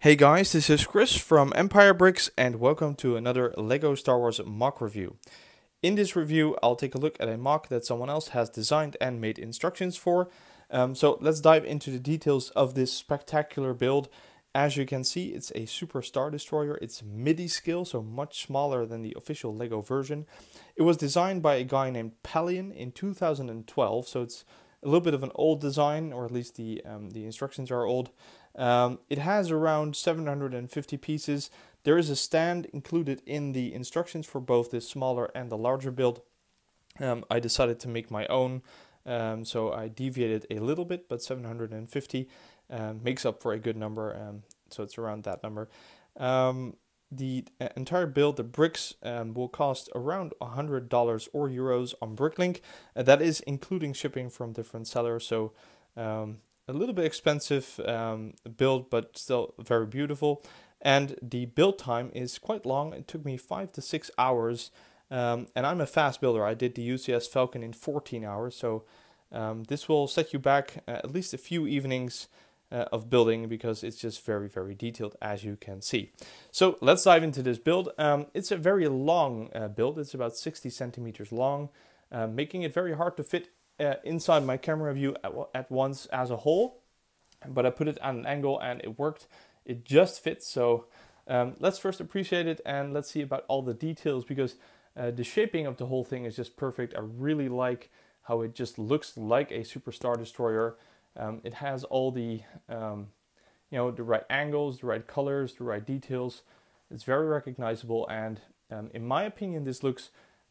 Hey guys, this is Chris from Empire Bricks and welcome to another LEGO Star Wars MOC review. In this review, I'll take a look at a MOC that someone else has designed and made instructions for. So let's dive into the details of this spectacular build. As you can see, it's a Super Star Destroyer. It's Midi-Scale, so much smaller than the official LEGO version. It was designed by a guy named Pallaeon in 2012, so it's a little bit of an old design, or at least the instructions are old. It has around 750 pieces. There is a stand included in the instructions for both the smaller and the larger build. I decided to make my own, so I deviated a little bit, but 750 makes up for a good number, so it's around that number. The entire build, the bricks, will cost around $100 or euros on Bricklink. That is including shipping from different sellers, so a little bit expensive build, but still very beautiful. And the build time is quite long. It took me 5 to 6 hours, and I'm a fast builder. I did the UCS Falcon in 14 hours, so this will set you back at least a few evenings of building, because it's just very, very detailed, as you can see. So let's dive into this build. It's a very long build. It's about 60 centimeters long, making it very hard to fit inside my camera view at once as a whole, but I put it at an angle and it worked. It just fits. So let's first appreciate it and let's see about all the details, because the shaping of the whole thing is just perfect. I really like how it just looks like a Super Star Destroyer. It has all the the right angles, the right colors, the right details. It's very recognizable, and in my opinion, this looks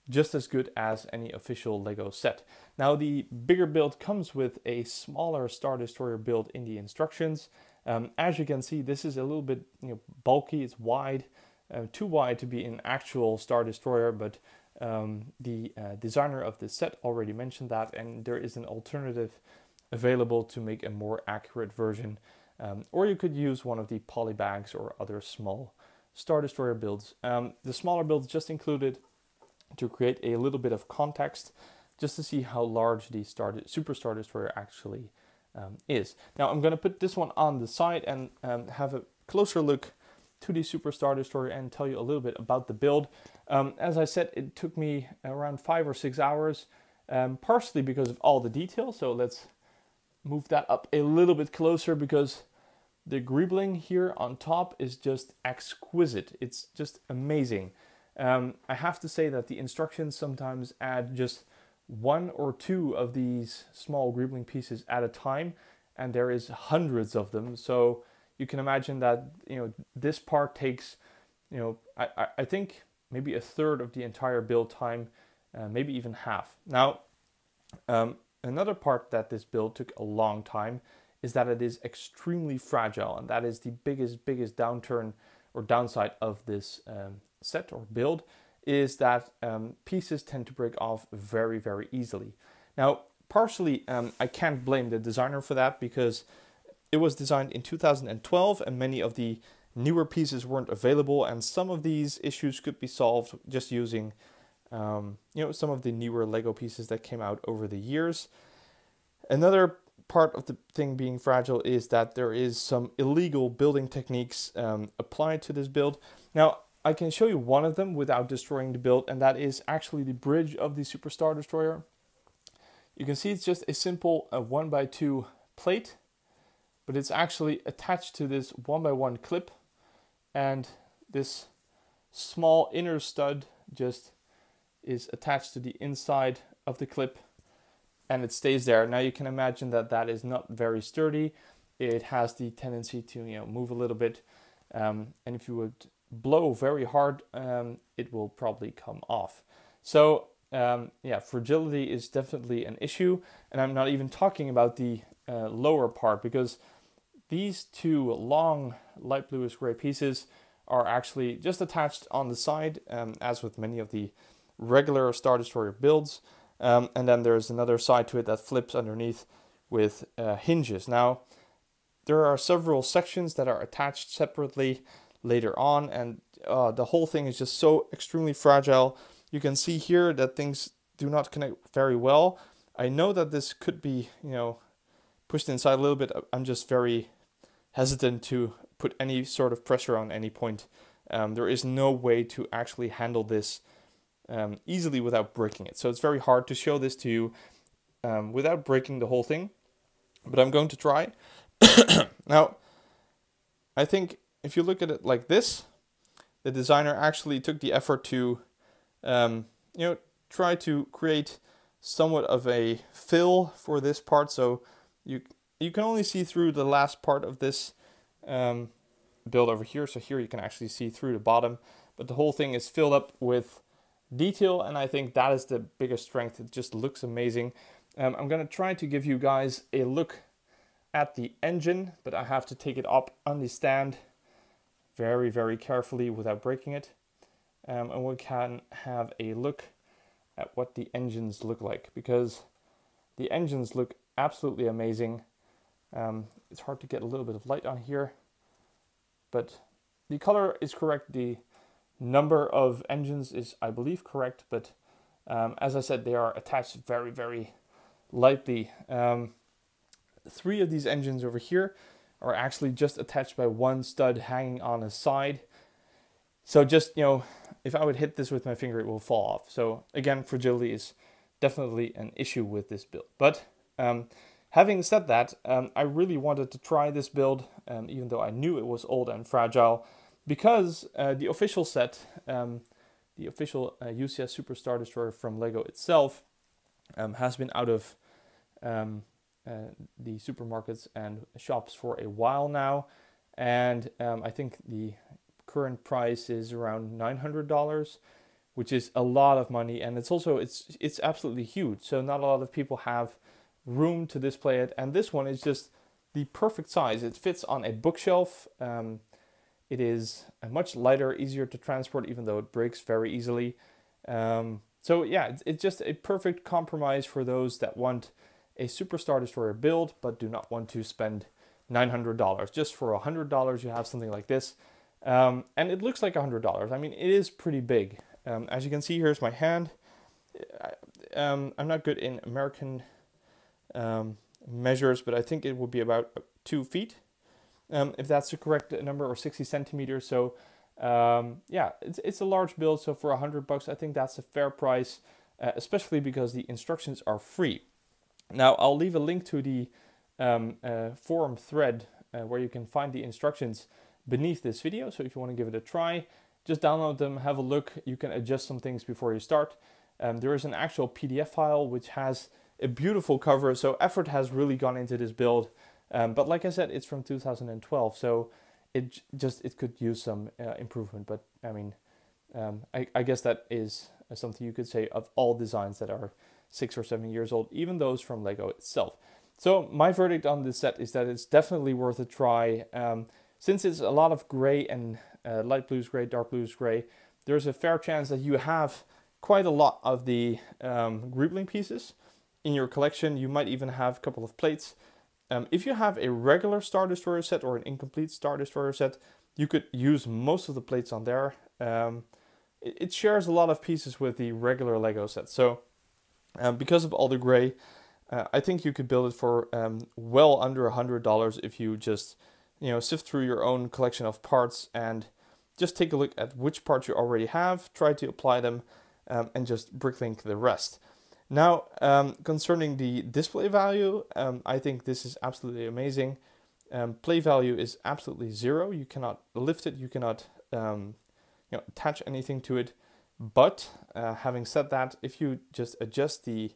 just as good as any official LEGO set. Now, the bigger build comes with a smaller Star Destroyer build in the instructions. As you can see, this is a little bit bulky. It's wide, too wide to be an actual Star Destroyer, but the designer of this set already mentioned that, and there is an alternative available to make a more accurate version. Or you could use one of the poly bags or other small Star Destroyer builds. The smaller builds just included to create a little bit of context, just to see how large the Super Star Destroyer actually is. Now I'm going to put this one on the side and have a closer look to the Super Star Destroyer and tell you a little bit about the build. As I said, it took me around 5 or 6 hours, partially because of all the details. So let's move that up a little bit closer, because the greebling here on top is just exquisite. It's just amazing. I have to say that the instructions sometimes add just 1 or 2 of these small greebling pieces at a time, and there is hundreds of them. So you can imagine that this part takes I think maybe a third of the entire build time, maybe even half. Now, another part that this build took a long time is that it is extremely fragile, and that is the biggest downturn or downside of this set or build, is that pieces tend to break off very, very easily. Now, partially, I can't blame the designer for that, because it was designed in 2012 and many of the newer pieces weren't available, and some of these issues could be solved just using some of the newer LEGO pieces that came out over the years. Another part of the thing being fragile is that there is some illegal building techniques applied to this build. Now, I can show you one of them without destroying the build, and that is actually the bridge of the Super Star Destroyer. You can see it's just a simple 1x2 plate, but it's actually attached to this 1x1 clip, and this small inner stud just is attached to the inside of the clip, and it stays there. Now you can imagine that that is not very sturdy. It has the tendency to move a little bit, and if you would blow very hard, it will probably come off. So yeah, fragility is definitely an issue, and I'm not even talking about the lower part, because these two long light bluish gray pieces are actually just attached on the side, as with many of the regular Star Destroyer builds, and then there's another side to it that flips underneath with hinges. Now, there are several sections that are attached separately later on, and the whole thing is just so extremely fragile. You can see here that things do not connect very well. I know that this could be pushed inside a little bit. I'm just very hesitant to put any sort of pressure on any point. There is no way to actually handle this easily without breaking it. So it's very hard to show this to you without breaking the whole thing, but I'm going to try. Now, I think if you look at it like this, the designer actually took the effort to, try to create somewhat of a fill for this part. So you can only see through the last part of this build over here. So here you can actually see through the bottom, but the whole thing is filled up with detail, and I think that is the biggest strength. It just looks amazing. I'm going to try to give you guys a look at the engine, but I have to take it up on the stand very, very carefully without breaking it. And we can have a look at what the engines look like, because the engines look absolutely amazing. It's hard to get a little bit of light on here, but the color is correct. The number of engines is, I believe, correct, but as I said, they are attached very, very lightly. 3 of these engines over here are actually just attached by one stud hanging on a side. So just, if I would hit this with my finger, it will fall off. So again, fragility is definitely an issue with this build. But having said that, I really wanted to try this build, even though I knew it was old and fragile, because the official set, the official UCS Super Star Destroyer from LEGO itself, has been out of the supermarkets and shops for a while now, and I think the current price is around $900, which is a lot of money, and it's absolutely huge. So not a lot of people have room to display it, and this one is just the perfect size. It fits on a bookshelf. It is much lighter, easier to transport, even though it breaks very easily. So yeah, it's just a perfect compromise for those that want a Super Star Destroyer build, but do not want to spend $900. Just for $100, you have something like this. And it looks like $100. I mean, it is pretty big. As you can see, here's my hand. I'm not good in American measures, but I think it would be about 2 feet. If that's the correct number, or 60 centimeters. So yeah, it's a large build. So for $100, I think that's a fair price, especially because the instructions are free. Now, I'll leave a link to the forum thread where you can find the instructions beneath this video. So if you want to give it a try, just download them, have a look. You can adjust some things before you start. There is an actual PDF file which has a beautiful cover. So effort has really gone into this build. But like I said, it's from 2012, so it could use some improvement. But I mean, I guess that is something you could say of all designs that are 6 or 7 years old, even those from LEGO itself. So my verdict on this set is that it's definitely worth a try. Since it's a lot of gray and light blues gray, dark blues gray, there's a fair chance that you have quite a lot of the greebling pieces in your collection. You might even have a couple of plates. If you have a regular Star Destroyer set or an incomplete Star Destroyer set, you could use most of the plates on there. It shares a lot of pieces with the regular LEGO set. So because of all the gray, I think you could build it for well under $100 if you just sift through your own collection of parts and just take a look at which parts you already have, try to apply them, and just bricklink the rest. Now, concerning the display value, I think this is absolutely amazing. Play value is absolutely 0. You cannot lift it, you cannot attach anything to it. But having said that, if you just adjust the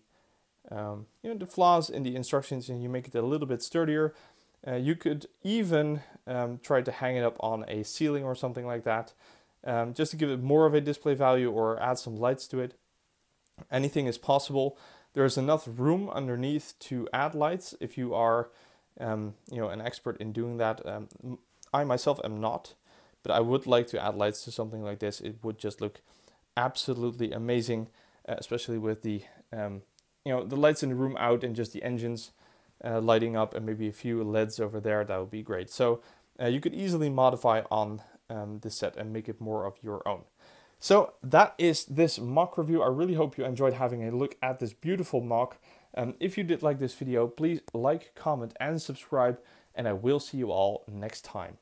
the flaws in the instructions and you make it a little bit sturdier, you could even try to hang it up on a ceiling or something like that, just to give it more of a display value or add some lights to it. Anything is possible. There's enough room underneath to add lights if you are an expert in doing that. I myself am not, but I would like to add lights to something like this. It would just look absolutely amazing, especially with the the lights in the room out and just the engines lighting up and maybe a few LEDs over there. That would be great. So you could easily modify on this set and make it more of your own. So that is this MOC review. I really hope you enjoyed having a look at this beautiful MOC. If you did like this video, please like, comment, and subscribe, and I will see you all next time.